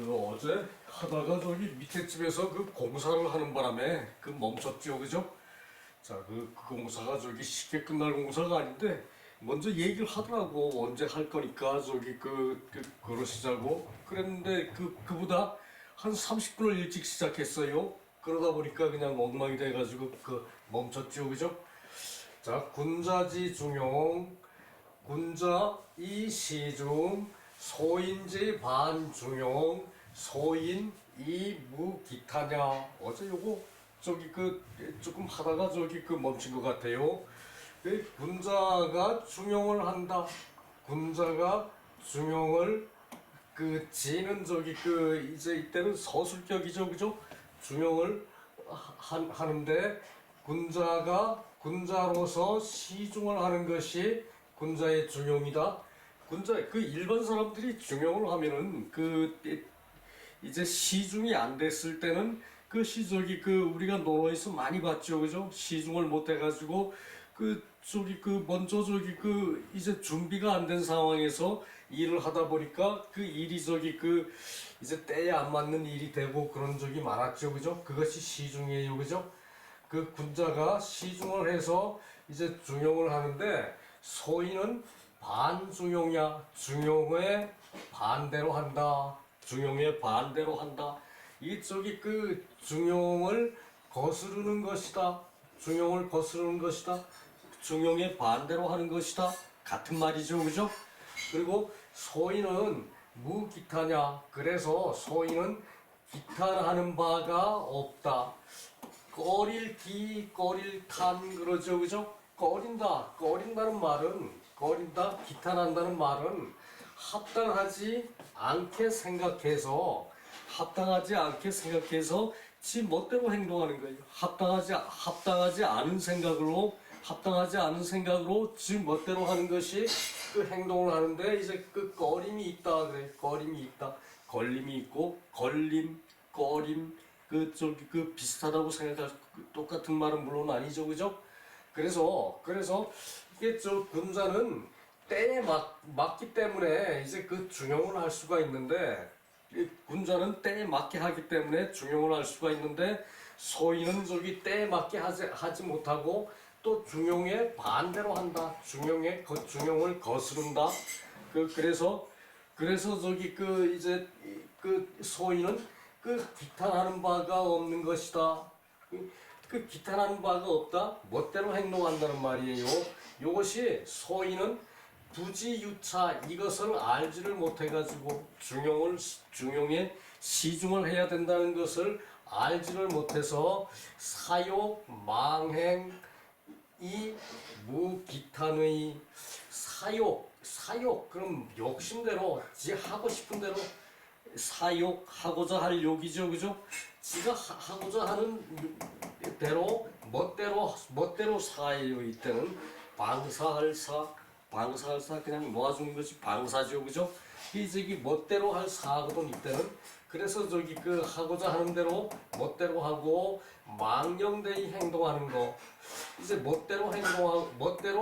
어제 하다가 저기 밑에 집에서 그 공사를 하는 바람에 멈췄죠, 그죠? 자, 그 공사가 저기 쉽게 끝날 공사가 아닌데 먼저 얘기를 하더라고. 언제 할 거니까 저기 그러시자고 그랬는데 그보다 한 30분을 일찍 시작했어요. 그러다 보니까 그냥 엉망이 돼가지고 멈췄죠, 그죠? 자, 군자지 중용, 군자 이 시중, 소인지 반중용, 소인 이 무기타냐. 어제 요거 저기 조금 하다가 저기 멈춘 것 같아요. 군자가 중용을 한다. 군자가 중용을 지는 저기 이제 이때는 서술격이죠, 그죠? 중용을 하는데 군자로서 시중을 하는 것이 군자의 중용이다. 군자 일반 사람들이 중용을 하면은 이제 시중이 안 됐을 때는 저기 우리가 논어에서 많이 봤죠, 그죠? 시중을 못 해가지고 먼저 저기 이제 준비가 안 된 상황에서 일을 하다 보니까 일이 저기 이제 때에 안 맞는 일이 되고 그런 적이 많았죠, 그죠? 그것이 시중이에요, 그죠? 군자가 시중을 해서 이제 중용을 하는데 소인은 반중용이야. 중용의 반대로 한다. 중용의 반대로 한다. 중용을 거스르는 것이다. 중용을 거스르는 것이다. 중용의 반대로 하는 것이다. 같은 말이죠, 그죠? 그리고 소인은 무기타냐. 그래서 소인은 기탄하는 바가 없다. 꺼릴 기, 꺼릴 탄, 그러죠, 그죠? 꺼린다는 말은, 기탄한다는 말은 합당하지 않게 생각해서 지 멋대로 행동하는 거예요. 합당하지 않은 생각으로 지 멋대로 하는 것이 행동을 하는데, 이제 꺼림이 있다 그래. 꺼림이 있다. 걸림이 있고, 꺼림, 비슷하다고 생각할 똑같은 말은 물론 아니죠, 그죠? 그래서 이게 군자는 때에 맞기 때문에 이제 중용을 할 수가 있는데, 군자는 때에 맞게 하기 때문에 중용을 할 수가 있는데, 소인은 때에 맞게 하지 못하고 또 중용의 반대로 한다. 중용을 거스른다. 그래서 이제 소인은 기탄하는 바가 없는 것이다. 기탄하는 바가 없다. 멋대로 행동한다는 말이에요. 이것이 소인은 부지유차, 이것을 알지를 못해가지고 중용에 시중을 해야 된다는 것을 알지를 못해서 사욕, 망행, 이 무기탄의 사욕, 그럼 욕심대로, 지 하고 싶은 대로 사욕하고자 할 욕이죠, 그죠? 지가 하고자 하는 대로 멋대로 사예요. 이때는 방사할 사 그냥 놓아주는 것이 방사죠, 그죠? 이제 멋대로 할 사거든, 이때는. 그래서 하고자 하는 대로 멋대로 하고 망령되이 행동하는 거. 이제 멋대로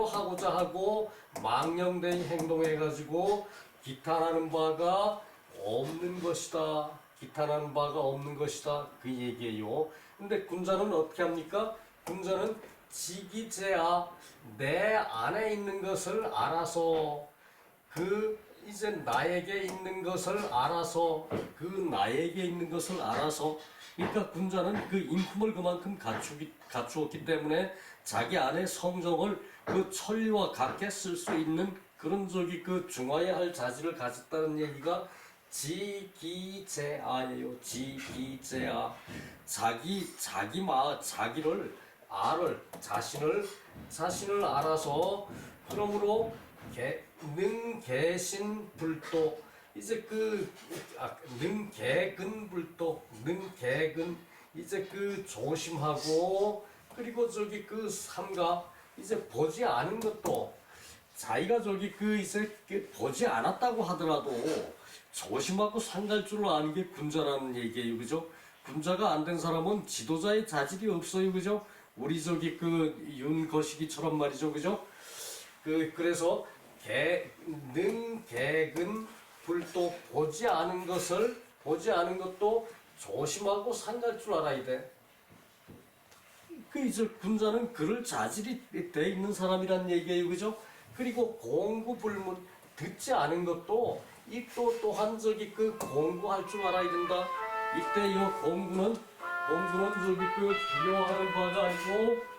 하고자 하고 망령되이 행동해가지고 기탄하는 바가 없는 것이다. 기탄하는 바가 없는 것이다. 그 얘기예요. 근데 군자는 어떻게 합니까? 군자는 지기재아, 내 안에 있는 것을 알아서 이제 나에게 있는 것을 알아서 그러니까 군자는 인품을 그만큼 갖추었기 때문에 자기 안에 성정을 천리와 같게 쓸 수 있는 그런 중화해야 할 자질을 가졌다는 얘기가 지기재아예요. 지기재아. 자신을 알아서, 그러므로 능계신불도, 이제 능계근, 이제 조심하고, 그리고 삼가, 이제 보지 않은 것도, 자기가 이제 보지 않았다고 하더라도 조심하고 삼갈 줄 아는 게 군자라는 얘기예요, 그죠? 군자가 안 된 사람은 지도자의 자질이 없어요, 그죠? 우리 윤거시기처럼 말이죠, 그죠? 그래서 능계근 불도, 보지 않은 것을 보지 않은 것도 조심하고 삼갈 줄 알아야 돼. 그 이제 군자는 그럴 자질이 돼 있는 사람이란 얘기예요, 그죠? 그리고 공구불문 듣지 않은 것도 이 또한 저기 그 공구할 줄 알아야 된다. 이때 이 공구는 저기 그 두려워하는 바가 아니고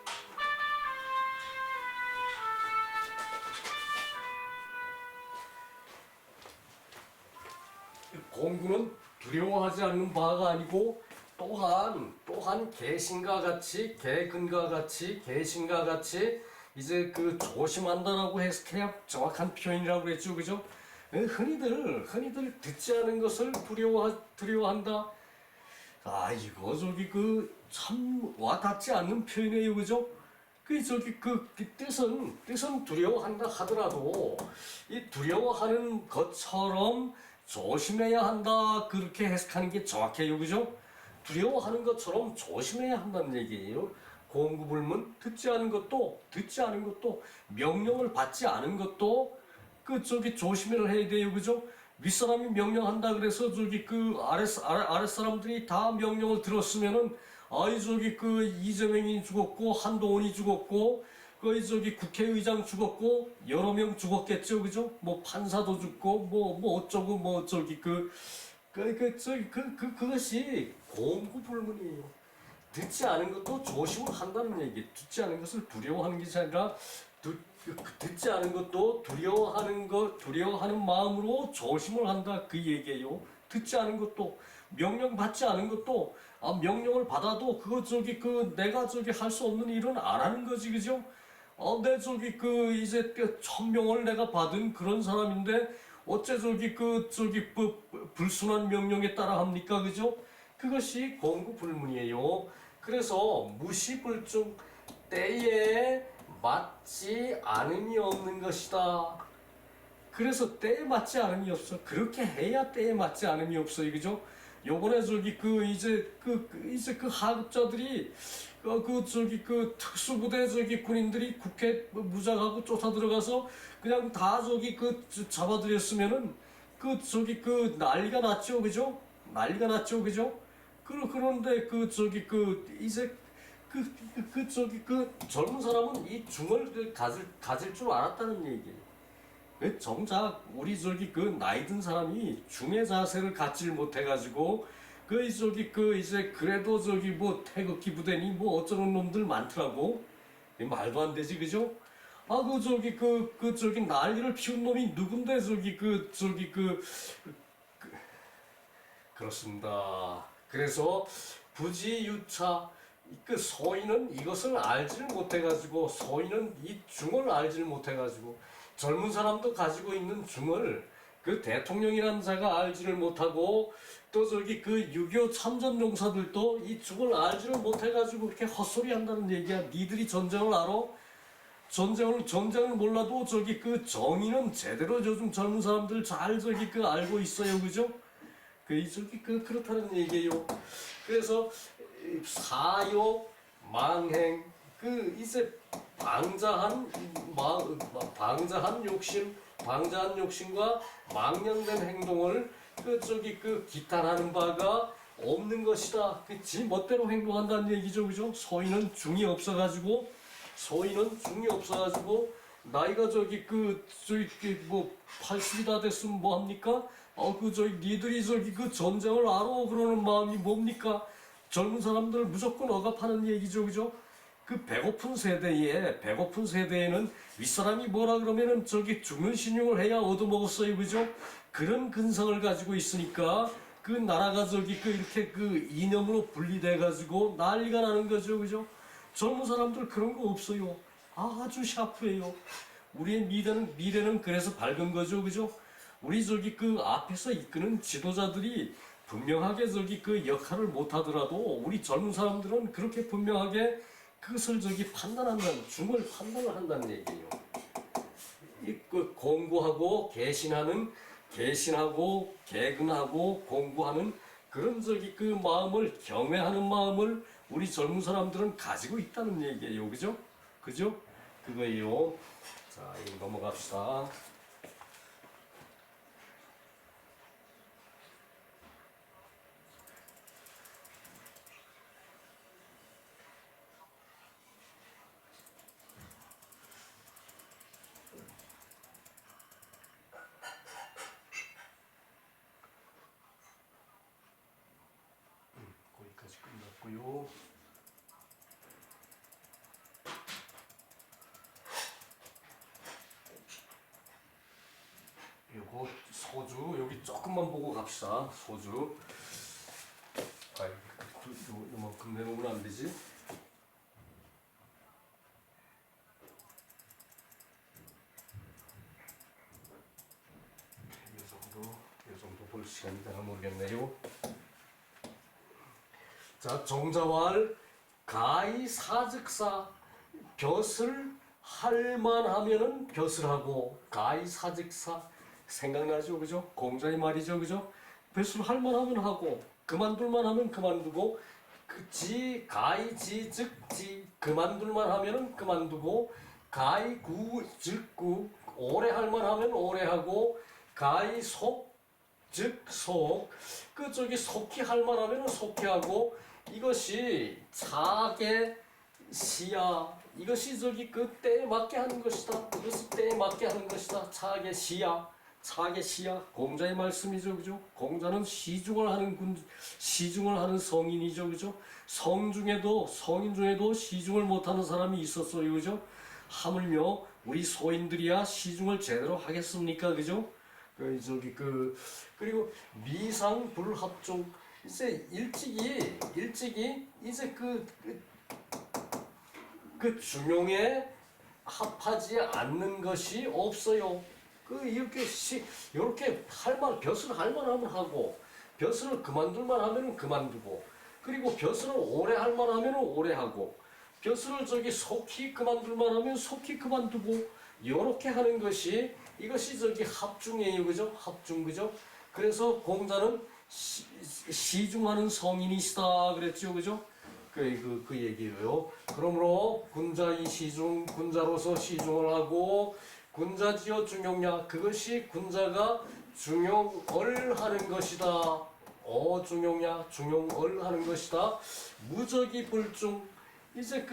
공구는 두려워하지 않는 바가 아니고 또한 개신과 같이 개근과 같이 개신과 같이 이제 그 조심한다라고 해석해야 정확한 표현이라고 그랬죠, 그죠? 흔히들 듣지 않은 것을 두려워한다. 아 이거 저기 그 참 와닿지 않는 표현이에요, 그죠? 그 저기 그 뜻은 두려워한다 하더라도 이 두려워하는 것처럼 조심해야 한다 그렇게 해석하는 게 정확해요, 그죠? 두려워하는 것처럼 조심해야 한다는 얘기예요. 공구불문 듣지 않은 것도 명령을 받지 않은 것도 그 저기 조심을 해야 돼요, 그죠? 윗사람이 명령한다 그래서 저기 그 아랫사람들이 다 명령을 들었으면은 아이 저기 그 이재명이 죽었고 한동훈이 죽었고 그 저기 국회의장 죽었고 여러 명 죽었겠죠, 그죠? 뭐 판사도 죽고 뭐 어쩌고 뭐 저기 그것이 공구불문이에요. 듣지 않은 것도 조심을 한다는 얘기. 듣지 않은 것을 두려워하는 것이 아니라 듣지 않은 것도 두려워하는 마음으로 조심을 한다 그 얘기예요. 듣지 않은 것도 명령 받지 않은 것도 명령을 받아도 그거 저기 그 내가 저기 할 수 없는 일은 안 하는 거지, 그죠? 내 저기 그 이제 천명을 내가 받은 그런 사람인데 어째 저기 불순한 명령에 따라 합니까, 그죠? 그것이 공구불문이에요. 그래서 무시불중 때에 맞지 않음이 없는 것이다. 그래서 때에 맞지 않음이 없어. 그렇게 해야 때에 맞지 않음이 없어요, 그죠? 요번에 저기 이제 하급자들이 특수부대 저기 군인들이 국회 무장하고 쫓아 들어가서 그냥 다 저기 잡아들였으면은 난리가 났죠, 그죠? 난리가 났죠, 그죠? 그런데 이제 젊은 사람은 이 중을 가질 줄 알았다는 얘기예요. 정작 우리 나이 든 사람이 중의 자세를 갖질 못해가지고 이제 그래도 뭐 태극기 부대니 뭐 어쩌는 놈들 많더라고. 말도 안 되지, 그죠? 난리를 피운 놈이 누군데 그렇습니다. 그래서 부지유차 소인은 이것을 알지를 못해가지고 소인은 이 중을 알지를 못해가지고 젊은 사람도 가지고 있는 중을 그 대통령이라는 자가 알지를 못하고 또 6.25 참전용사들도 이 중을 알지를 못해가지고 그렇게 헛소리 한다는 얘기야. 니들이 전쟁을 알아? 전쟁을 몰라도 정의는 제대로 요즘 젊은 사람들 잘 알고 있어요, 그죠? 그렇다는 얘기예요. 그래서 사요 망행 이제 방자한 욕심과 망령된 행동을 기탄하는 바가 없는 것이다. 지 멋대로 행동한다는 얘기죠, 그죠? 소인은 중이 없어가지고 나이가 뭐 80이 다 됐으면 뭐 합니까? 니들이 전쟁을 알아 그러는 마음이 뭡니까? 젊은 사람들 무조건 억압하는 얘기죠, 그죠? 배고픈 세대에는 윗사람이 뭐라 그러면은 죽는 신용을 해야 얻어먹었어요, 그죠? 그런 근성을 가지고 있으니까 나라가 이렇게 이념으로 분리돼가지고 난리가 나는 거죠, 그죠? 젊은 사람들 그런 거 없어요. 아주 샤프해요. 우리의 미래는 그래서 밝은 거죠, 그죠? 우리 앞에서 이끄는 지도자들이 분명하게 역할을 못 하더라도 우리 젊은 사람들은 그렇게 분명하게 그것을 판단한다는, 중을 판단을 한다는 얘기예요. 공구하고 개신하고 개근하고 공구하는 그런 마음을, 경외하는 마음을 우리 젊은 사람들은 가지고 있다는 얘기예요. 그죠? 그거예요. 자, 이거 넘어갑시다. 고요. 요거 소주 여기 조금만 보고 갑시다. 소주. 아, 요만큼 내놓으면 안 되지. 요 정도 볼 시간이 되나 모르겠네요. 자, 정자왈 가히 사즉사 벼슬 할만하면은 벼슬하고 가히 사즉사 생각나죠, 그죠? 공자의 말이죠, 그죠? 벼슬 할만하면 하고 그만둘만 하면 그만두고 그지 가히 지즉지 그만둘만 하면은 그만두고 가히 구즉구 오래 할만하면 오래 하고 가히 속 즉 속 그쪽이 속히 할만하면 속히 하고 이것이 차게 시야 이것이 저기 그 때에 맞게 하는 것이다. 이것이 때에 맞게 하는 것이다. 차게 시야 차게 시야 공자의 말씀이죠, 그죠? 공자는 시중을 하는 성인이죠, 그죠? 성인 중에도 시중을 못하는 사람이 있었어요, 그죠? 하물며 우리 소인들이야 시중을 제대로 하겠습니까, 그죠? 그리고 미상불합종 이제 일찍이 이제 그 중용에 합하지 않는 것이 없어요. 이렇게 벼슬을 할만하면 하고 벼슬을 그만둘만 하면 그만두고 그리고 벼슬을 오래 할만하면 오래 하고 벼슬을 속히 그만둘만 하면 속히 그만두고 이렇게 하는 것이 이것이 합중이에요, 그죠? 합중, 그죠? 그래서 공자는 시중하는 성인이시다 그랬죠, 그죠? 그 얘기예요. 그러므로 군자이 시중, 군자로서 시중을 하고 군자지어 중용냐, 그것이 군자가 중용을 하는 것이다. 중용냐, 중용을 하는 것이다. 무적이 불중, 이제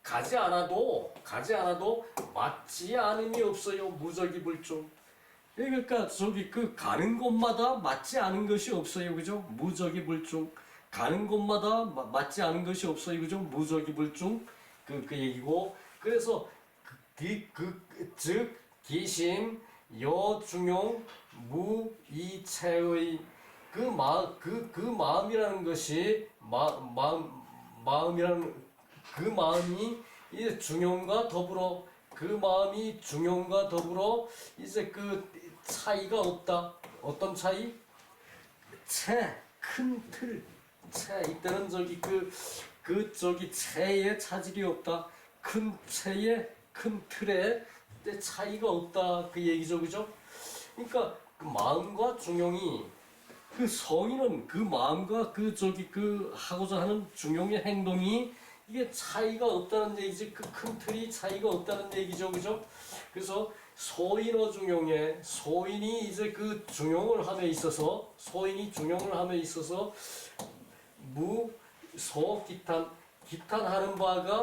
가지 않아도 맞지 않음이 없어요. 무적이 불중. 그러니까 가는 곳마다 맞지 않은 것이 없어요, 그죠? 무적이 불중. 가는 곳마다 맞지 않은 것이 없어요, 그죠? 무적이 불중. 그 얘기고. 그래서 즉 기심 여중용 무이체의 그 마음이라는 것이 마음이라는 그 마음이 이제 중용과 더불어 이제 차이가 없다. 어떤 차이? 큰 틀. 이때는 체에 차질이 없다. 큰 틀에 차이가 없다. 그 얘기죠, 그죠? 그러니까 그 마음과 중용이 성인은 그 마음과 하고자 하는 중용의 행동이 이게 차이가 없다는 얘기지. 큰 틀이 차이가 없다는 얘기죠, 그죠? 그래서 소인어 중용에 소인이 이제 중용을 함에 있어서 기탄하는 바가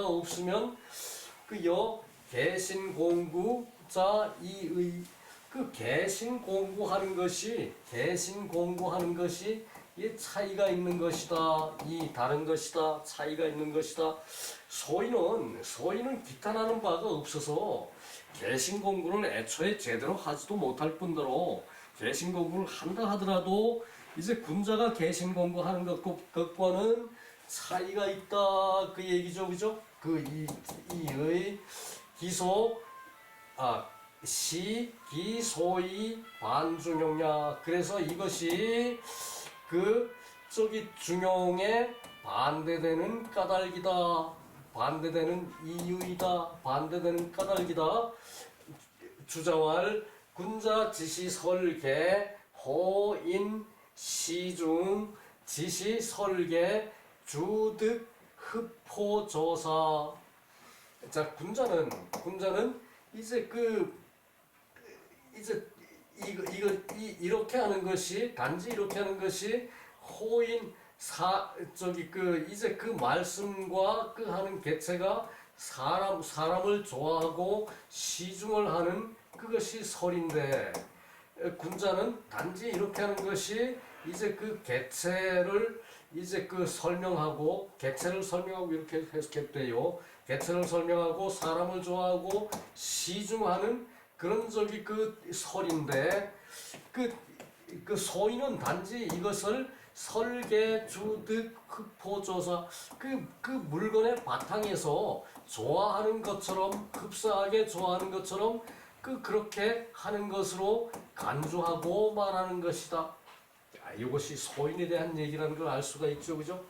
없으면 개신공구자 이의 개신 공부하는 것이 이 차이가 있는 것이다. 이 다른 것이다. 차이가 있는 것이다. 소인은 기탄하는 바가 없어서 개신 공부를 애초에 제대로 하지도 못할 뿐더러 개신 공부를 한다 하더라도 이제 군자가 개신 공부하는 것과는 차이가 있다. 그 얘기죠, 그죠? 이의 기소 기소의 반중용냐. 그래서 이것이 중용에 반대되는 까닭이다. 반대되는 이유이다. 반대되는 까닭이다. 주자왈 군자 지시 설계 호인 시중 지시 설계 주득 흡포조사. 자, 군자는 이제 이렇게 하는 것이 단지 이렇게 하는 것이 호인 이제 말씀과 하는 개체가 사람을 좋아하고 시중을 하는 그것이 설인데 군자는 단지 이렇게 하는 것이 이제 그 개체를 이제 그 설명하고 개체를 설명하고 이렇게 해석했대요. 개체를 설명하고 사람을 좋아하고 시중하는 그런 저기 그 설인데 그 소인은 단지 이것을 설계, 주득, 흑포, 조사 그 물건의 바탕에서 좋아하는 것처럼 흡사하게 좋아하는 것처럼 그렇게 하는 것으로 간주하고 말하는 것이다. 이것이 소인에 대한 얘기라는 걸 알 수가 있죠, 그죠?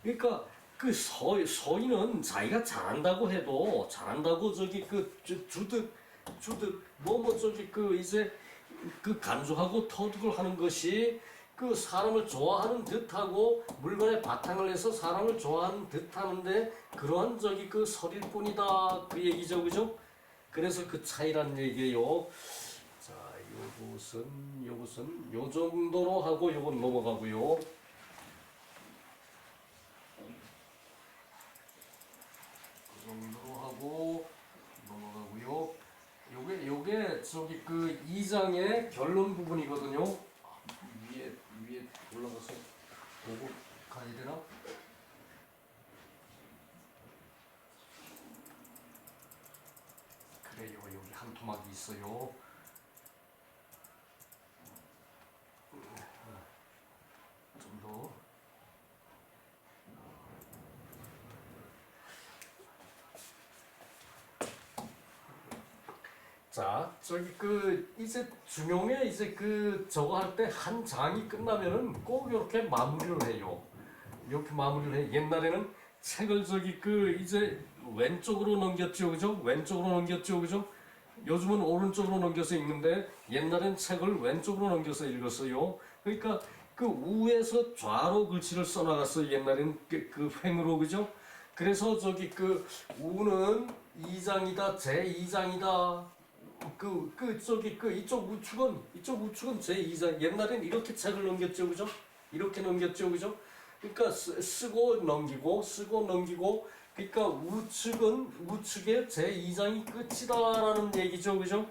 그러니까 그 소인은 자기가 잘한다고 해도 잘한다고 저기 그 주득 뭐 저기 그 이제 그 간주하고 터득을 하는 것이 그 사람을 좋아하는 듯하고 물건의 바탕을 해서 사람을 좋아하는 듯하는데 그러한 저기 그 설일 뿐이다 그 얘기죠, 그죠? 그래서 그 차이란 얘기예요. 자, 요것은 요 정도로 하고 요건 넘어가고요. 요 정도로 하고 넘어가고요. 요게 저기 그 2장의 결론 부분이거든요. 위에 올라가서 보고 가야 되나? 그래요. 여기 한 토막이 있어요. 좀 더. 자, 저기 그 이제 중용에 이제 그 저거 할 때 한 장이 끝나면은 꼭 이렇게 마무리를 해요. 이렇게 마무리를 해. 옛날에는 책을 저기 그 이제 왼쪽으로 넘겼죠, 그죠? 왼쪽으로 넘겼죠, 그죠? 요즘은 오른쪽으로 넘겨서 읽는데 옛날엔 책을 왼쪽으로 넘겨서 읽었어요. 그러니까 그 우에서 좌로 글씨를 써나갔어요. 옛날엔 그 횡으로, 그죠? 그래서 저기 그 우는 2장이다, 제2장이다. 저기 그 이쪽 우측은 제2장. 옛날엔 이렇게 책을 넘겼죠, 그죠? 이렇게 넘겼죠, 그죠? 그러니까 쓰고 넘기고 그러니까 우측의 제2장이 끝이다라는 얘기죠, 그죠?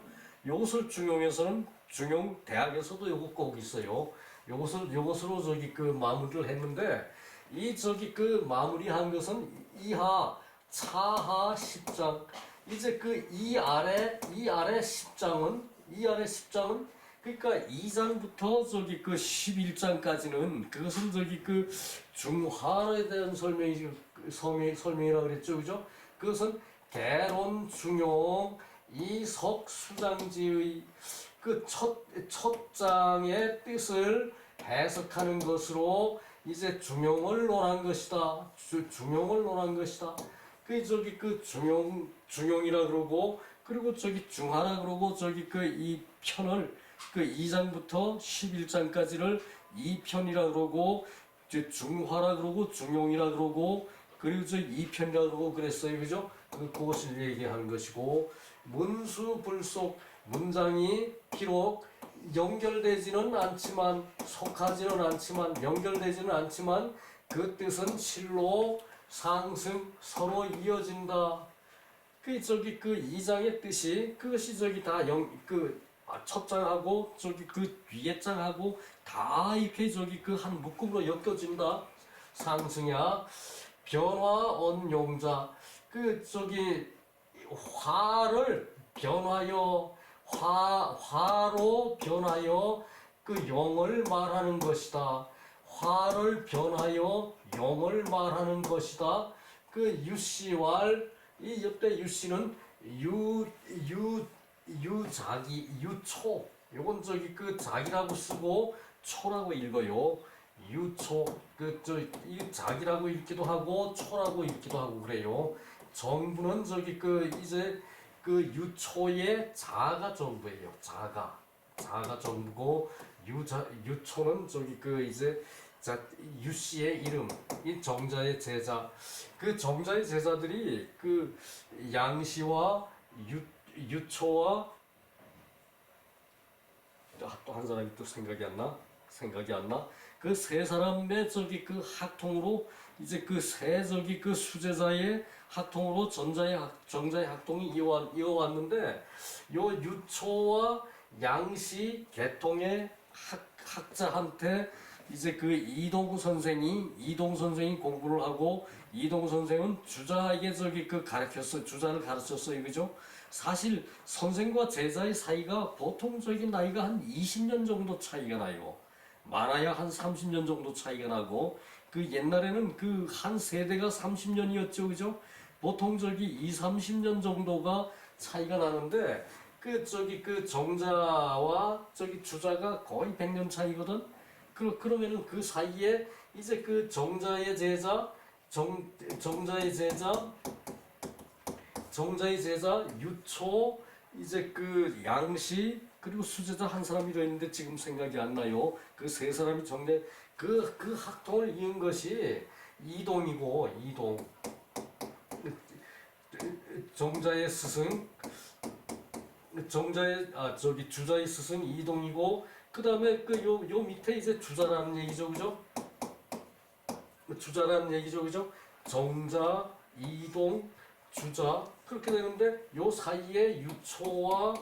요것을 중용에서는 중용 대학에서도 요거 꼭 있어요. 요것으로 저기 그 마무리를 했는데 이 저기 그 마무리한 것은 이하 차하 10장. 이제 그 이 아래 10장은 그러니까 2장부터 저기 그 11장까지는 그것은 저기 그 중화에 대한 설명이라고 그랬죠, 그죠? 그것은 개론 중용 이석 수장지의 그 첫 장의 뜻을 해석하는 것으로 이제 중용을 논한 것이다. 중용을 논한 것이다. 그 저기 그 중용이라 그러고 그리고 저기 중하라 그러고 저기 그 이 편을 그 2장부터 11장까지를 2편이라 그러고 중화라 그러고 중용이라 그러고 그리고 저 2편이라 그러고 그랬어요, 그죠? 그것을 얘기하는 것이고 문수불속 문장이 비록 연결되지는 않지만 속하지는 않지만 연결되지는 않지만 그 뜻은 실로 상승 서로 이어진다. 그 저기 그 2장의 뜻이 그것이 저기 다 첫 장하고 저기 그 뒤에 장하고 다 이렇게 저기 그 한 묶음으로 엮여진다. 상승야 변화 언용자 그 저기 화를 변하여 화로 변하여 그 용을 말하는 것이다. 화를 변하여 용을 말하는 것이다. 그 유씨왈 이 옆에 유씨는 유자기 유초 요건 저기 그 자기라고 쓰고 초라고 읽어요. 유초 이 자기라고 읽기도 하고 초라고 읽기도 하고 그래요. 정부는 저기 그 이제 그 유초의 자가 정부예요. 자가 정부고 유초는 저기 그 이제 유씨의 이름 이 정자의 제자 그 정자의 제자들이 그 양씨와 유초와 또 한 사람이 또 생각이 안 나. 그 세 사람의 저기 그 학통으로 이제 그 세 저기 그 수제자의 학통으로 정자의 학통이 이어왔는데 요 유초와 양씨 계통의 학자한테 이제 그 이동 선생이 공부를 하고 이동 선생은 주자에게 저기 그 주자를 가르쳤어요, 그죠? 사실 선생과 제자의 사이가 보통 저기 나이가 한 20년 정도 차이가 나요. 많아야 한 30년 정도 차이가 나고 그 옛날에는 그 한 세대가 30년이었죠, 그죠? 보통 저기 2, 30년 정도가 차이가 나는데 그 저기 그 정자와 저기 주자가 거의 100년 차이거든. 그러면은 그 사이에 이제 그 정자의 제자, 정자의 제자 유초 이제 그 양시 그리고 수제자 한 사람이 더 있는데 지금 생각이 안 나요. 그 세 사람이 정례 그 학통을 이은 것이 이동이고 이동 정자의 스승 저기 주자의 스승 이동이고 그 다음에 그 요 밑에 이제 주자라는 얘기죠, 그죠? 주자라는 얘기죠, 그죠? 정자, 이동, 주자 그렇게 되는데 요 사이에 유초와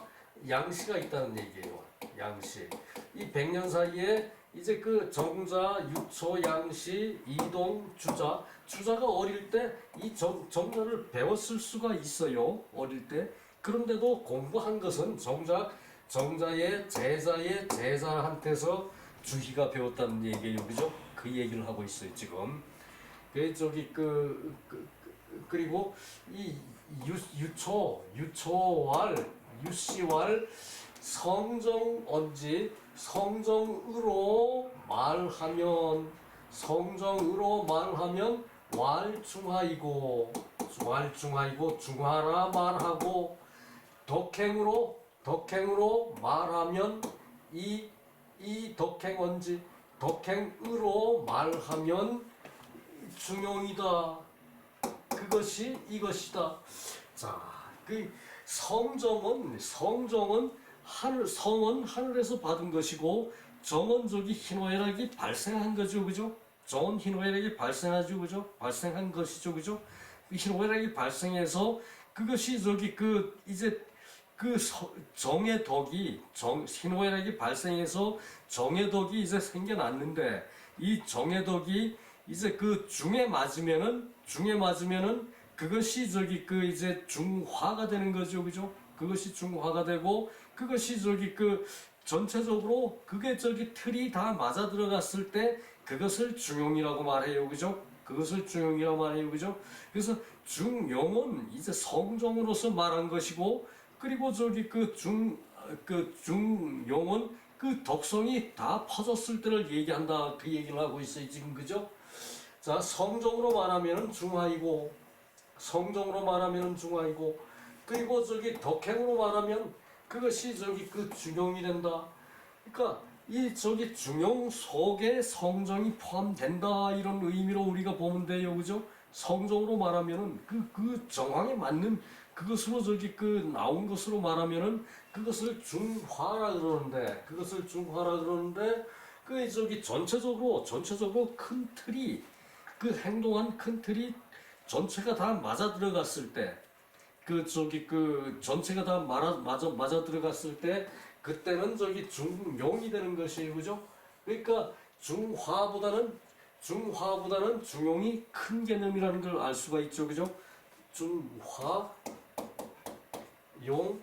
양시가 있다는 얘기예요. 양시. 이 100년 사이에 이제 그 정자, 유초, 양시, 이동, 주자가 어릴 때 이 정자를 배웠을 수가 있어요. 어릴 때. 그런데도 공부한 것은 정자의 제자의 제자한테서 주희가 배웠다는 얘기예요, 그죠? 그 얘기를 하고 있어요 지금. 그 저기 그리고 이 유씨왈 성정으로 말하면 왈중하이고 중하라 말하고 덕행으로 말하면 이 덕행언지 덕행으로 말하면 중용이다. 그것이 이것이다. 자, 그 성은 하늘에서 받은 것이고 정은 저기 희노애락이 발생한 거죠, 그죠? 정은 희노애락이 발생하죠, 그죠? 발생한 것이죠, 그죠? 희노애락이 발생해서 그것이 저기 그 이제 그 정의 덕이 희노애락이 발생해서 정의 덕이 이제 생겨났는데 이 정의 덕이 이제 그 중에 맞으면은 그것이 저기 그 이제 중화가 되는 거죠, 그죠? 그것이 중화가 되고 그것이 저기 그 전체적으로 그게 저기 틀이 다 맞아 들어갔을 때 그것을 중용이라고 말해요, 그죠? 그것을 중용이라고 말해요, 그죠? 그래서 중용은 이제 성정으로서 말한 것이고 그리고 저기 그 중용은 그 덕성이 다 퍼졌을 때를 얘기한다 그 얘기를 하고 있어요 지금, 그죠? 자, 성정으로 말하면은 중화이고 그리고 저기 덕행으로 말하면 그것이 저기 그 중용이 된다. 그러니까 이 저기 중용 속에 성정이 포함된다 이런 의미로 우리가 보면 돼요, 그죠? 성정으로 말하면은 그 정황에 맞는 그것으로 저기 그 나온 것으로 말하면은 그것을 중화라 그러는데 그 저기 전체적으로 큰 틀이 그 행동한 큰 틀이 전체가 다 맞아 들어갔을 때 그 저기 그 전체가 다 맞아 들어갔을 때 그때는 저기 중용이 되는 것이에요, 그죠? 그러니까 중화보다는 중용이 큰 개념이라는 걸 알 수가 있죠, 그죠? 중화 용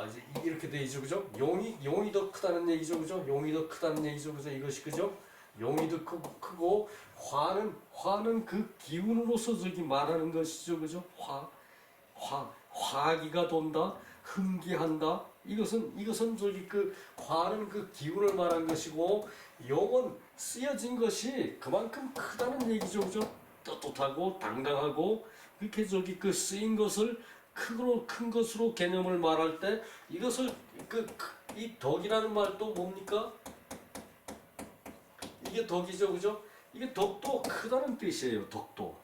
이제 이렇게 되죠, 그죠? 용이 더 크다는 얘기죠, 그죠? 용이 더 크다는 얘기죠, 그죠? 이것이, 그죠? 용이 더 크고 화는 그 기운으로서 저기 말하는 것이죠, 그죠? 화기가 돈다, 흥기한다. 이것은 저기 그 화는 그 기운을 말한 것이고 용은 쓰여진 것이 그만큼 크다는 얘기죠, 그죠? 떳떳하고 당당하고 그렇게 저기 그 쓰인 것을 큰 것으로 개념을 말할 때 이것을 이 덕이라는 말도 뭡니까? 이게 덕이죠, 그죠? 이게 덕도 크다는 뜻이에요. 덕도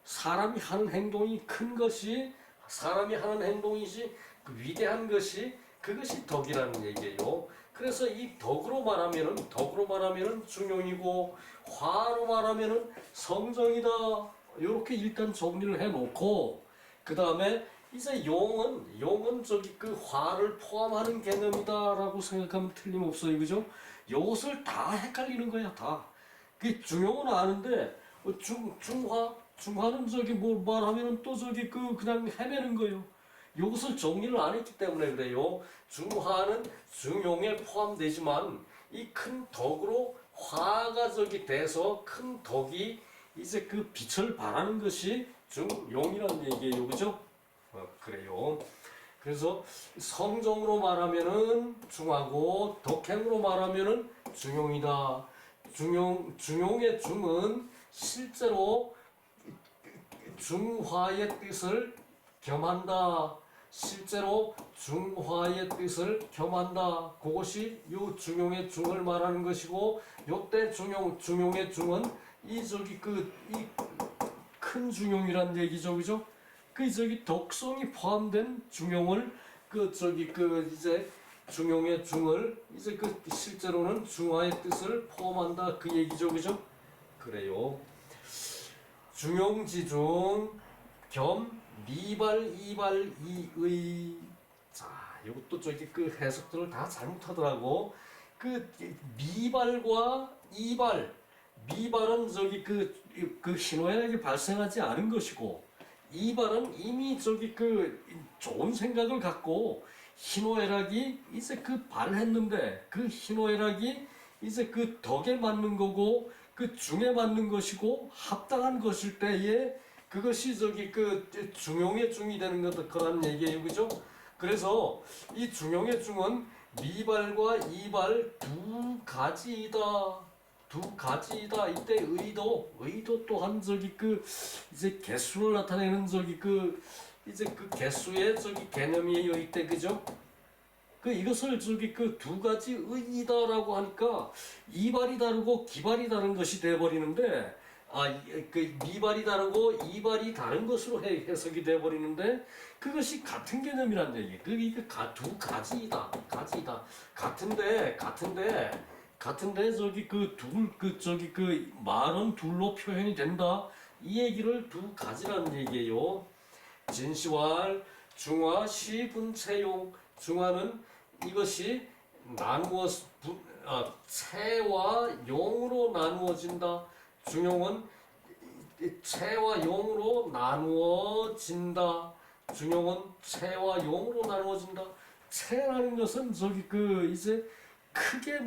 사람이 하는 행동이 큰 것이 사람이 하는 행동이지 그 위대한 것이 그것이 덕이라는 얘기예요. 그래서 이 덕으로 말하면은 중용이고 화로 말하면은 성정이다. 이렇게 일단 정리를 해놓고 그 다음에 이제 용은 저기 그 화를 포함하는 개념이다라고 생각하면 틀림없어요, 그죠? 요것을 다 헷갈리는 거야, 다. 그 중용은 아는데 중화는 저기 뭐 말하면은 또 저기 그냥 헤매는 거예요. 요것을 정리를 안 했기 때문에 그래요. 중화는 중용에 포함되지만 이 큰 덕으로 화가 저기 돼서 큰 덕이 이제 그 빛을 발하는 것이 중용이라는 얘기예요, 그죠? 그래요. 그래서 성정으로 말하면은 중하고 덕행으로 말하면은 중용이다. 중용의 중은 실제로 중화의 뜻을 겸한다. 실제로 중화의 뜻을 겸한다. 그것이 요 중용의 중을 말하는 것이고, 요때 중용의 중은 이 저기 이 큰 중용이란 얘기죠, 그죠? 그 저기 덕성이 포함된 중용을 이제 중용의 중을 이제 실제로는 중화의 뜻을 포함한다 그 얘기죠, 그죠? 그래요. 중용지중 겸 미발 이발 이의. 자, 이것도 저기 해석들을 다 잘못하더라고. 미발과 이발, 미발은 저기 희노애락이 발생하지 않은 것이고, 이발은 이미 저기 좋은 생각을 갖고 희노애락이 이제 발했는데, 그 희노애락이 이제 덕에 맞는 거고 중에 맞는 것이고 합당한 것일 때에 그것이 저기 중용의 중이 되는 거라는 얘기예요, 그죠? 그래서 이 중용의 중은 미발과 이발 두 가지이다. 두 가지이다. 이때 의도 또한 저기 이제 개수를 나타내는 저기 이제 개수의 저기 개념이에요, 이때, 그죠? 이것을 저기 두 가지 의이다라고 하니까 이발이 다르고 기발이 다른 것이 돼버리는데, 미발이 다르고 이발이 다른 것으로 해석이 돼버리는데, 그것이 같은 개념이란 얘기. 이게 두 가지이다. 같은데 저기 말은 둘로 표현이 된다. 이 얘기를 두 가지라는 얘기예요. 진시왈 중화 시분체용. 중화는 이것이 체와 용으로 나누어진다. 중용은 체와 용으로 나누어진다. 중용은 체와 용으로 나누어진다. 체라는 것은 저기 이제 크게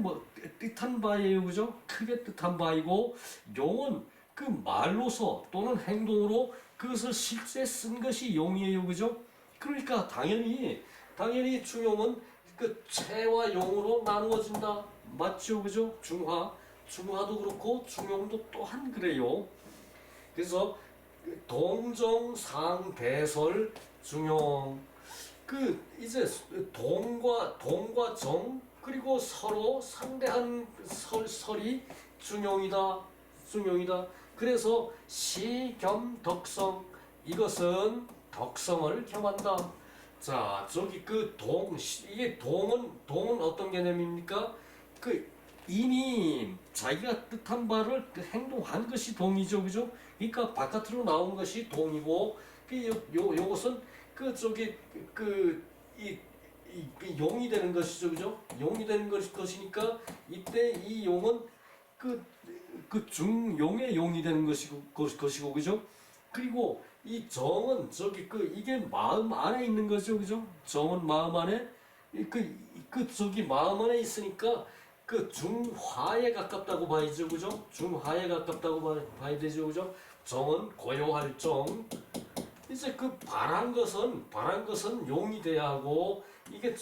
뜻한 바예요, 그죠? 크게 뜻한 바이고, 용은 말로서 또는 행동으로 그것을 실제 쓴 것이 용이에요, 그죠? 그러니까 당연히 중용은 체와 용으로 나누어진다. 맞죠, 그죠? 중화도 그렇고 중용도 또한 그래요. 그래서 동정상대설 중용, 이제 동과 정, 그리고 서로 상대한 설이 중용이다. 그래서 시 겸 덕성, 이것은 덕성을 겸한다. 자, 저기 이게 동은 어떤 개념입니까? 이미 자기가 뜻한 바를 행동한 것이 동이죠, 그죠? 그러니까 바깥으로 나온 것이 동이고, 요것은 용이 되는 것이죠, 그죠? 용이 되는 것이니까 이때 이 용은 중용의 용이 되는 것이고, 그죠? 그리고 이 정은 이게 마음 안에 있는 거죠, 그죠? 정은 마음 안에 마음 안에 있으니까 중화에 가깝다고 봐야죠, 그죠? 중화에 가깝다고 봐야 되죠, 그죠? 정은 고요할 정. 이제 바란 것은 용이 돼야 하고, 이게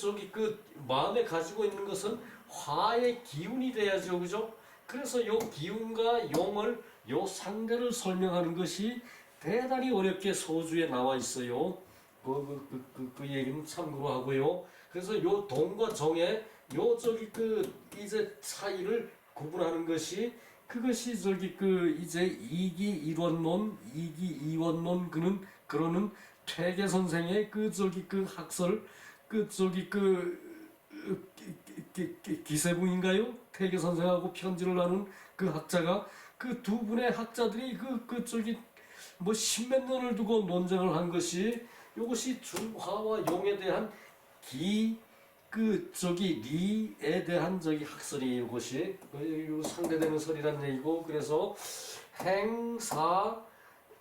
마음에 가지고 있는 것은 화의 기운이 돼야죠, 그죠? 그래서 요 기운과 용을 요 상대를 설명하는 것이 대단히 어렵게 소주에 나와 있어요. 그 얘기는 참고로 하고요. 그래서 요 동과 정의 요 이제 차이를 구분하는 것이, 그것이 이제 이기이원론, 이기이원론 그러는 퇴계 선생의 학설, 기세붕인가요? 퇴계 선생하고 편지를 나눈 학자가, 두 분의 학자들이 십몇 년을 두고 논쟁을 한 것이 이것이 중화와 용에 대한 리에 대한 학설이에요. 이것이 상대되는 설이란 얘기고, 그래서 행사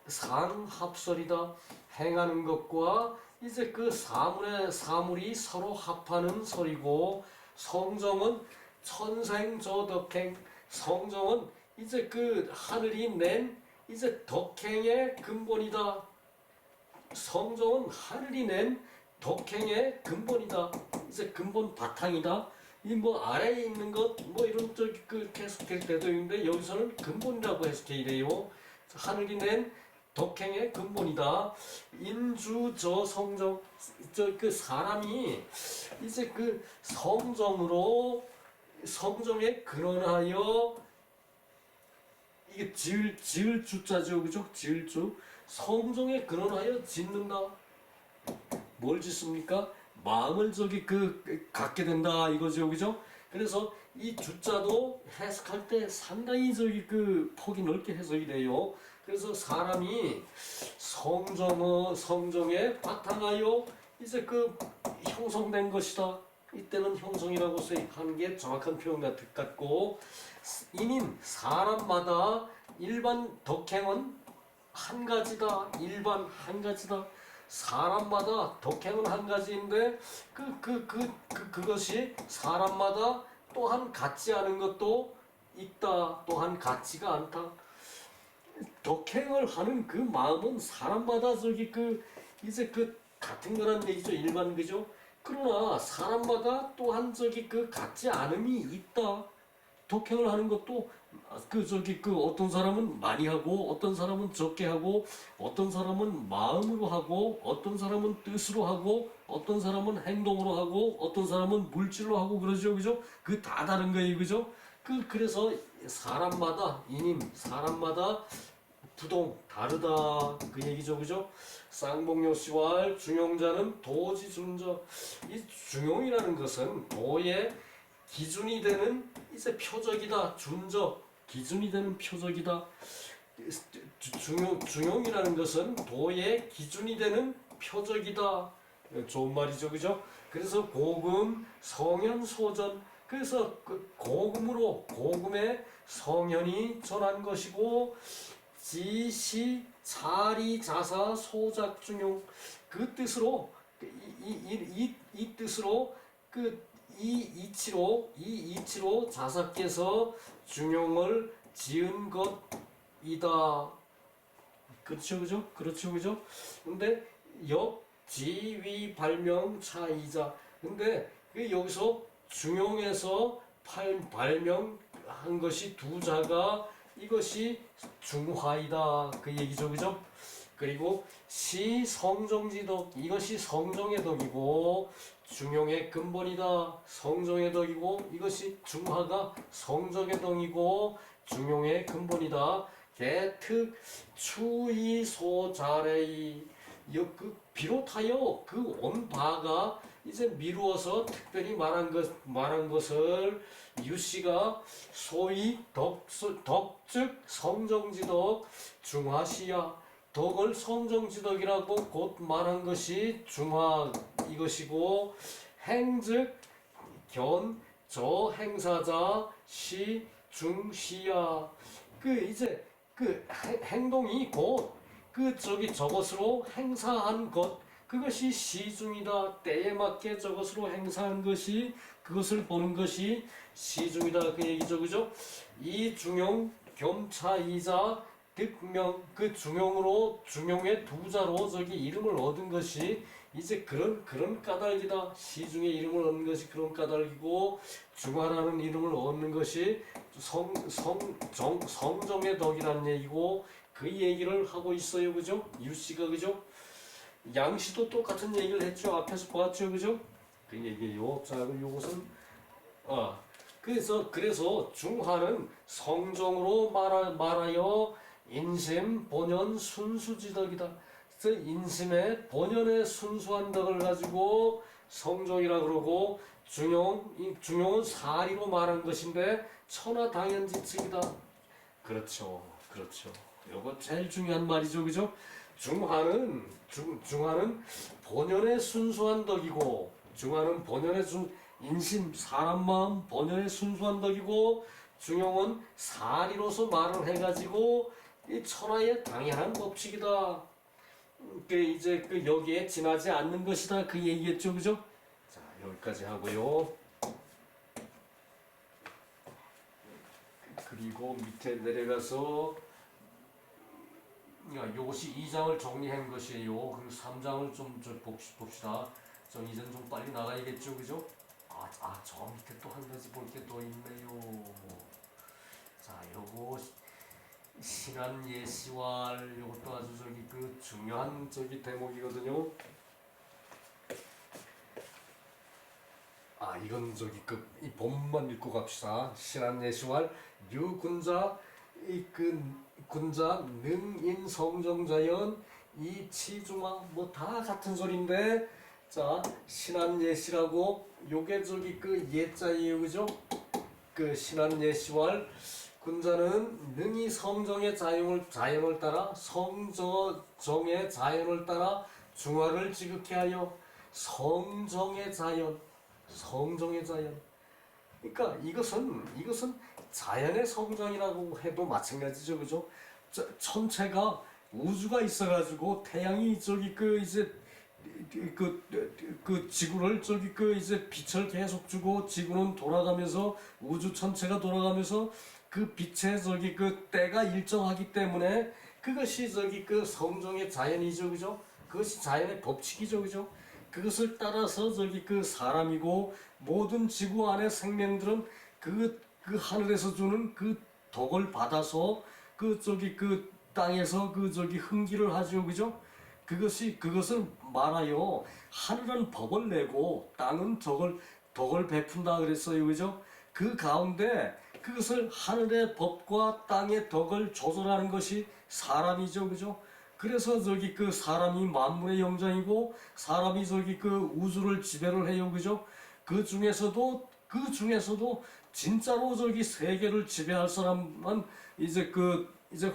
상합설이다. 행하는 것과 이제 그 사물이 서로 합하는 설이고, 성정은 천생저덕행. 성정은 이제 그 하늘이 낸 이제 덕행의 근본이다. 성정은 하늘이 낸 덕행의 근본이다. 이제 근본 바탕이다. 이 뭐 아래에 있는 것 뭐 이런 해석될 때도 있는데, 여기서는 근본이라고 해석해 이래요. 하늘이 낸 덕행의 근본이다. 인주 저 성정, 그 사람이 이제 그 성정에 근원하여, 이게 지을 주자죠, 그죠? 지을 주. 성정에 근원하여 짓는다. 뭘 짓습니까? 마음을 갖게 된다 이거죠, 그죠? 그래서 이 주자도 해석할 때 상당히 폭이 넓게 해석이 돼요. 그래서 사람이 성정에 바탕하여 이제 형성된 것이다. 이때는 형성이라고 하는 게 정확한 표현 같고, 이는 사람마다 일반 덕행은 한 가지다. 일반 한 가지다. 사람마다 덕행은 한 가지인데 그것이 사람마다 또한 같지 않은 것도 있다. 또한 같지가 않다. 덕행을 하는 그 마음은 사람마다 이제 같은 거란 얘기죠. 일반, 그죠? 그러나 사람마다 또한 같지 않음이 있다. 덕행을 하는 것도 어떤 사람은 많이 하고, 어떤 사람은 적게 하고, 어떤 사람은 마음으로 하고, 어떤 사람은 뜻으로 하고, 어떤 사람은 행동으로 하고, 어떤 사람은 물질로 하고, 그러죠, 그죠? 다 다른 거예요, 그죠? 그래서 사람마다 부동 다르다 그 얘기죠, 그죠? 쌍봉요시왈 중용자는 도지준저. 이 중용이라는 것은 도의 기준이 되는 이제 표적이다. 준적 기준이 되는 표적이다. 중용이라는 것은 도의 기준이 되는 표적이다. 좋은 말이죠, 그죠? 그래서 고금, 성현, 소전. 그래서 고금의 성현이 전한 것이고, 지시, 자리, 자사, 소작, 중용. 그 뜻으로 이 뜻으로 이 이치로 자사께서 중용을 지은 것이다. 그렇죠, 그죠? 그렇죠, 그죠? 근데 지위 발명 차이자. 근데 여기서 중용에서 발명한 것이 두 자가, 이것이 중화이다 그 얘기죠, 그죠? 그리고 성정지덕, 이것이 성정의 덕이고 중용의 근본이다. 성정의 덕이고, 이것이 중화가 성정의 덕이고 중용의 근본이다. 개특 추이소자레이. 비롯하여 온 바가 이제 미루어서 특별히 말한 것을 유씨가 소위 덕즉 성정지덕 중화시야. 덕을 성정지덕이라고 곧 말한 것이 중화 이것이고, 행즉 저행사자 시 중시야. 이제 행동이 곧 저것으로 행사한 것, 그것이 시중이다. 때에 맞게 저것으로 행사한 것이, 그것을 보는 것이 시중이다 그 얘기죠, 그죠? 이 중용 겸차이자 득명, 중용의 두 자로 이름을 얻은 것이 이제 그런 까닭이다. 시중의 이름을 얻는 것이 그런 까닭이고, 중화라는 이름을 얻는 것이 성정의 덕이라는 얘기고, 그 얘기를 하고 있어요, 그죠? 유씨가, 그죠? 양씨도 똑같은 얘기를 했죠. 앞에서 보았죠, 그죠? 그 얘기예요. 자, 요것은 그래서 중화는 성정으로 말하여 인심 본연 순수지덕이다. 그래서 인심의 본연의 순수한 덕을 가지고 성정이라 그러고, 중용은 사리로 말한 것인데 천하당연지측이다. 그렇죠. 요거 제일 중요한 말이죠, 그죠? 중화는 본연의 순수한 덕이고, 중화는 본연의 인심, 사람 마음 본연의 순수한 덕이고, 중용은 사리로서 말을 해가지고 이 천하의 당연한 법칙이다. 그 이제 그 여기에 지나지 않는 것이다, 그 얘기겠죠, 그죠? 자, 여기까지 하고요. 그리고 밑에 내려가서 이것이 2장을 정리한 것이에요. 그리고 3장을 좀 봅시다. 좀 이제는 좀 빨리 나가야겠죠, 그죠? 저 밑에 또 한 가지 볼 게 또 있네요. 자, 요거 신한 예시왈, 요것도 아주 그 중요한 대목이거든요. 이건 이 본문만 읽고 갑시다. 신한 예시왈 유군자 군자 능인 성정자연 이 치중화 뭐 다 같은 소리인데, 자, 신한 예시라고 요게 그 예자예요, 그죠? 그 신한 예시왈 군자는 능히 성정의 자연을 따라 성정의 자연을 따라 중화를 지극히 하여 성정의 자연. 그러니까 이것은 자연의 성정이라고 해도 마찬가지죠, 그죠? 천체가 우주가 있어가지고 태양이 그 지구를 이제 빛을 계속 주고 지구는 돌아가면서 우주 전체가 돌아가면서 그 빛의 그 때가 일정하기 때문에 그것이 그 성정의 자연이죠, 그죠? 그것이 자연의 법칙이죠, 그죠? 그것을 따라서 그 사람이고 모든 지구 안의 생명들은 그 하늘에서 주는 그 덕을 받아서 그 땅에서 흥기를 하죠, 그죠? 그것을 말하여 하늘은 법을 내고 땅은 덕을 베푼다 그랬어요, 그죠? 그 가운데 그것을 하늘의 법과 땅의 덕을 조절하는 것이 사람이죠, 그죠? 그래서 그 사람이 만물의 영장이고 사람이 그 우주를 지배를 해요, 그죠? 그 중에서도 진짜로 세계를 지배할 사람은 이제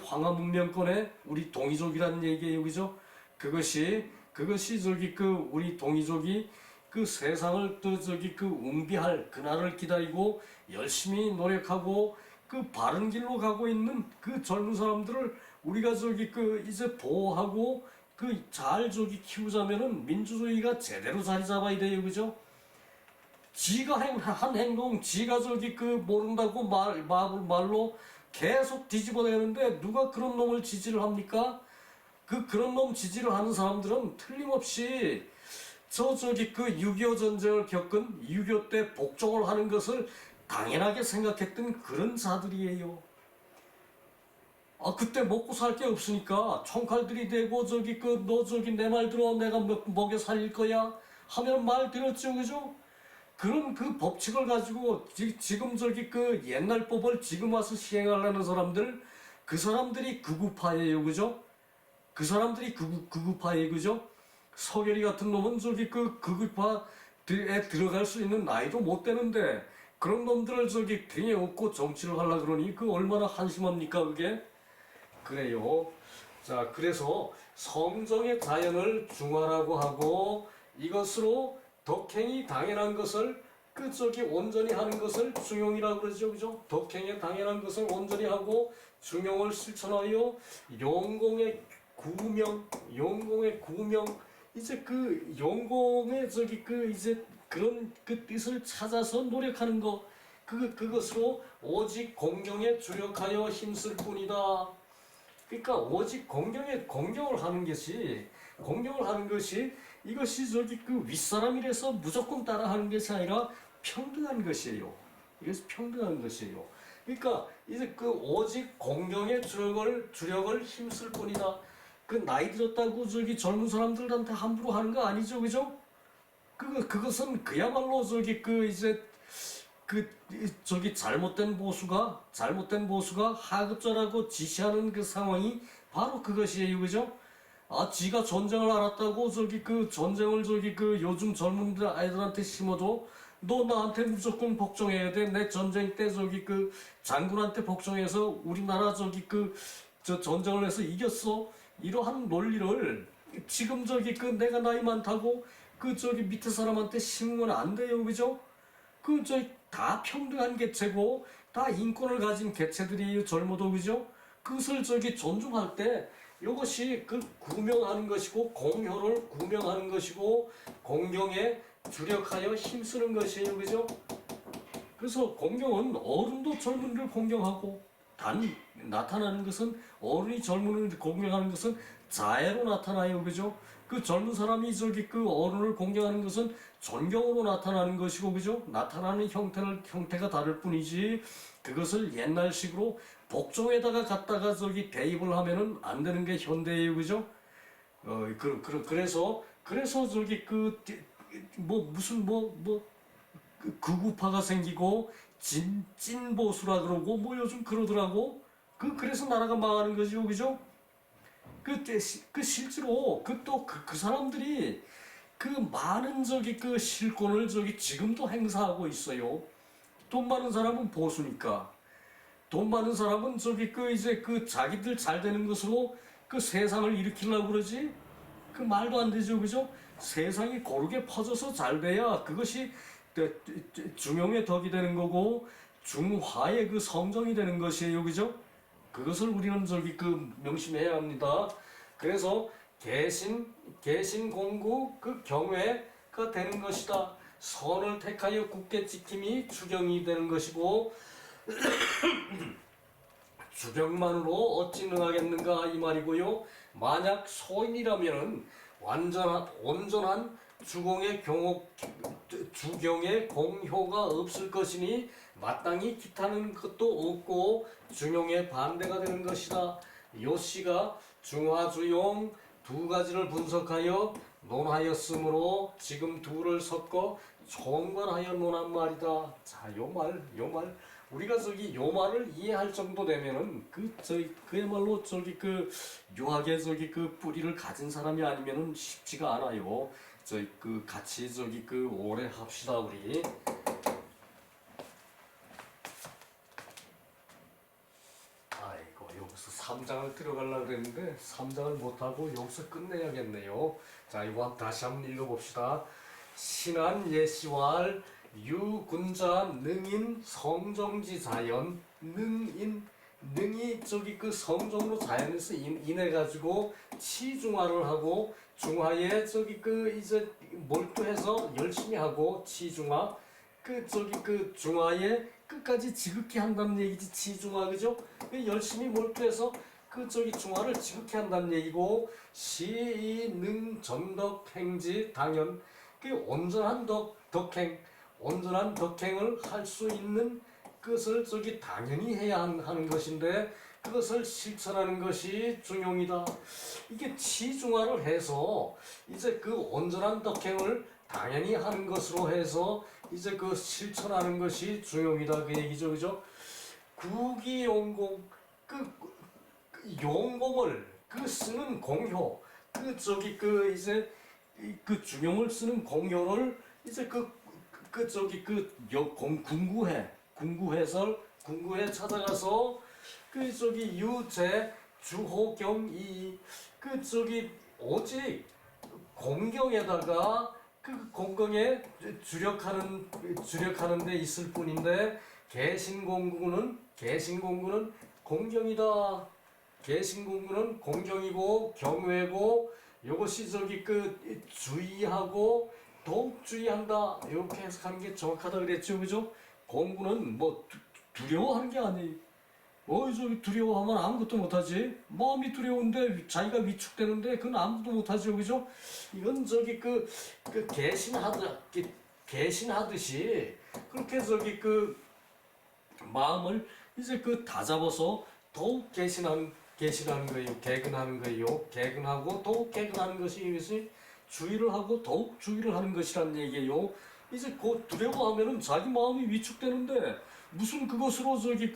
황하 문명권의 우리 동이족이라는 얘기예요, 그죠? 그것이 우리 동이족이 그 세상을 또 웅비할 그날을 기다리고 열심히 노력하고 그 바른 길로 가고 있는 그 젊은 사람들을 우리가 이제 보호하고 잘 키우자면은 민주주의가 제대로 자리 잡아야 돼요, 그죠? 지가 한 행동, 지가 모른다고 말로 계속 뒤집어내는데 누가 그런 놈을 지지를 합니까? 그런 놈 지지를 하는 사람들은 틀림없이 6.25 전쟁을 겪은 6.25 때 복종을 하는 것을 당연하게 생각했던 그런 자들이에요. 그때 먹고 살 게 없으니까 총칼들이 되고 너 내 말 들어 내가 먹여 살릴 거야 하면 말 들었죠, 그죠? 그런 그 법칙을 가지고 지금 옛날 법을 지금 와서 시행하려는 사람들, 그 사람들이 극우파예요, 그죠? 그 사람들이 극우파예요, 그죠? 서결이 같은 놈은 극우파에 들어갈 수 있는 나이도 못 되는데 그런 놈들을 등에 업고 정치를 하려 그러니 그 얼마나 한심합니까, 그게? 그래요. 자, 그래서 성정의 자연을 중화라고 하고 이것으로 덕행이 당연한 것을 온전히 하는 것을 중용이라고 그러죠, 그죠? 덕행에 당연한 것을 온전히 하고 중용을 실천하여 용공의 구명 이제 용공의 이제 그런 뜻을 찾아서 노력하는 것, 그것으로 오직 공경에 주력하여 힘쓸 뿐이다. 그러니까 오직 공경을 하는 것이 이것이 윗사람이라서 무조건 따라하는 것이 아니라 평등한 것이에요. 이것이 평등한 것이에요. 그러니까 이제 오직 공경에 주력을 힘쓸 뿐이다. 나이 들었다고 젊은 사람들한테 함부로 하는 거 아니죠, 그죠? 그것은 그야말로 잘못된 보수가 하급자라고 지시하는 그 상황이 바로 그것이에요, 그죠? 지가 전쟁을 알았다고 전쟁을 요즘 젊은들 아이들한테 심어도 너 나한테 무조건 복종해야 돼. 내 전쟁 때 장군한테 복종해서 우리나라 전쟁을 해서 이겼어. 이러한 논리를 지금 저기 그 내가 나이 많다고 그 저기 밑에 사람한테 심으면 안 돼요, 그죠? 그 저기 다 평등한 개체고 다 인권을 가진 개체들이에요, 젊어도, 그죠? 그것을 저기 존중할 때 이것이 그 구명하는 것이고 공효를 구명하는 것이고 공경에 주력하여 힘쓰는 것이에요, 그죠? 그래서 공경은 어른도 젊은이를 공경하고 단 나타나는 것은 어른이 젊은이를 공경하는 것은 자애로 나타나요, 그죠? 그 젊은 사람이 저기 그 어른을 공경하는 것은 존경으로 나타나는 것이고, 그죠? 나타나는 형태가 다를 뿐이지 그것을 옛날식으로 복종에다가 갖다가 저기 대입을 하면은 안 되는 게 현대예요, 그죠? 그래서 저기 그 뭐 무슨 극우파가 생기고 찐보수라 그러고 뭐 요즘 그러더라고. 그래서 나라가 망하는 거죠, 그죠? 그 실제로 그 사람들이 그 많은 저기 그 실권을 저기 지금도 행사하고 있어요. 돈 많은 사람은 보수니까. 돈 많은 사람은 저기 그 이제 그 자기들 잘 되는 것으로 그 세상을 일으키려고 그러지. 그 말도 안 되죠, 그죠? 세상이 고르게 퍼져서 잘 돼야 그것이 중용의 덕이 되는 거고 중화의 그 성정이 되는 것이에요, 그죠? 그것을 우리는 저기 그 명심해야 합니다. 그래서 개신 공구 그 경외가 되는 것이다. 선을 택하여 굳게 지킴이 주경이 되는 것이고 주경만으로 어찌 능하겠는가 이 말이고요. 만약 소인이라면은 온전한 주경의 공효가 없을 것이니 마땅히 기타는 것도 없고 중용의 반대가 되는 것이다. 요씨가 중화주용 두 가지를 분석하여 논하였으므로 지금 둘을 섞어 총괄하여 논한 말이다. 자, 요 말 우리가 저기 요 말을 이해할 정도 되면은 그야말로 저기 그 유학의 저기 그 뿌리를 가진 사람이 아니면은 쉽지가 않아요. 저희 그 같이 저기 그 오래 합시다 우리. 아이고 여기서 3장을 들어가려고 그랬는데 3장을 못하고 여기서 끝내야겠네요. 자 이거 다시 한번 읽어봅시다. 신한 예시왈 유군자 능인 성정지 자연 능이 저기 그 성정으로 자연에서 인해 가지고 치중화를 하고 중화에 저기 그 이제 몰두해서 열심히 하고 치중화 그 저기 그 중화에 끝까지 지극히 한다는 얘기지. 치중화, 그죠? 열심히 몰두해서 그 저기 중화를 지극히 한다는 얘기고 시능 전덕 행지 당연 그 온전한 온전한 덕행을 할 수 있는 것을 저기 당연히 해야 하는 것인데 그것을 실천하는 것이 중용이다. 이게 치중화를 해서 이제 그 온전한 덕행을 당연히 하는 것으로 해서 이제 그 실천하는 것이 중용이다 그 얘기죠, 그죠? 구기용공 그 용공을 그 쓰는 공효 그 저기 그 이제 그 중용을 쓰는 공효를 이제 궁구해 찾아가서 그 저기 유제 주호경이 그 저기 오직 공경에다가 그 공경에 주력하는 데 있을 뿐인데 개신공구는 공경이다. 개신공구는 공경이고 경외고 이것이 저기 그 주의하고 더욱 주의한다 이렇게 해석하는 게 정확하다 그랬죠, 그죠? 공부는 뭐 두려워하는 게 아니에요. 저기 두려워하면 아무것도 못하지. 마음이 두려운데 자기가 위축되는데 그건 아무것도 못하죠, 그죠? 이건 저기 그 개신하듯이 그렇게 저기 그 마음을 이제 그 다잡아서 더욱 개신하는 거예요. 개근하는 거예요. 개근하고 더욱 개근하는 것이 이것이 주의를 하고 더욱 주의를 하는 것이란 얘기예요. 이제 곧 두려워하면은 자기 마음이 위축되는데 무슨 그것으로 저기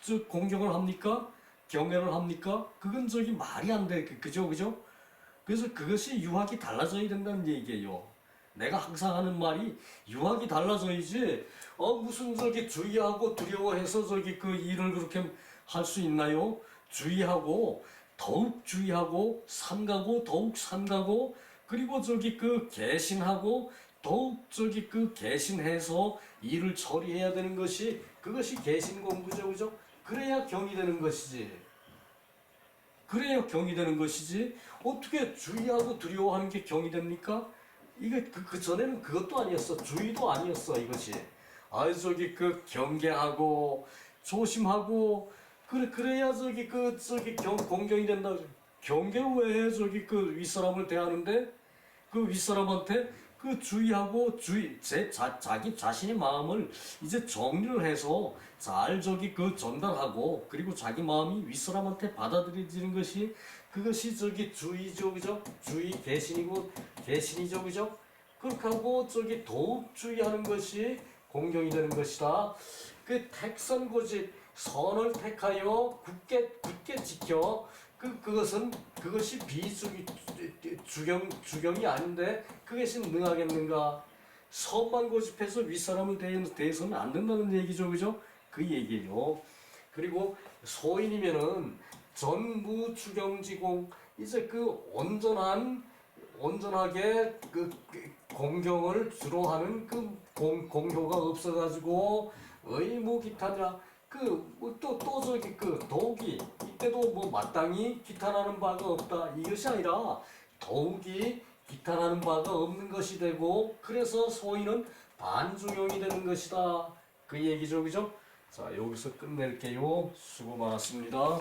저 공경을 합니까? 경애를 합니까? 그건 저기 말이 안 돼. 그죠? 그래서 그것이 유학이 달라져야 된다는 얘기예요. 내가 항상 하는 말이 유학이 달라져야지. 무슨 저기 주의하고 두려워해서 저기 그 일을 그렇게 할 수 있나요? 주의하고 더욱 주의하고 삼가고 더욱 삼가고 그리고 저기 그 개신하고 더욱 저기 그 개신해서 일을 처리해야 되는 것이 그것이 개신 공부죠, 그죠? 그래야 경이 되는 것이지. 그래야 경이 되는 것이지. 어떻게 주의하고 두려워하는 게 경이 됩니까? 이게 그 전에는 그것도 아니었어. 주의도 아니었어 이것이. 아 저기 그 경계하고 조심하고 그래야 저기 공경이 된다. 경계를 왜 해? 저기 그 윗사람을 대하는데 그 윗사람한테 그 주의하고 자기 자신의 마음을 이제 정리를 해서 잘 저기 그 전달하고 그리고 자기 마음이 윗사람한테 받아들여지는 것이 그것이 저기 주의죠, 그죠? 주의 개신이죠, 그죠? 그렇게 하고 저기 더욱 주의하는 것이 공경이 되는 것이다. 그 택선 고집 선을 택하여 굳게 지켜 그것이 주경이 아닌데 그것이 능하겠는가? 선만 고집해서 윗사람을 대해서는 안 된다는 얘기죠, 그죠? 그 얘기예요. 그리고 소인이면은 전무주경지공 이제 그 온전하게 공경을 주로 하는 그 공효가 없어가지고 의무기타냐 또 저기 더욱이 이때도 뭐 마땅히 기탄하는 바가 없다 이것이 아니라 더욱이 기탄하는 바가 없는 것이 되고 그래서 소인은 반중용이 되는 것이다 그 얘기죠, 그죠? 자 여기서 끝낼게요. 수고 많았습니다.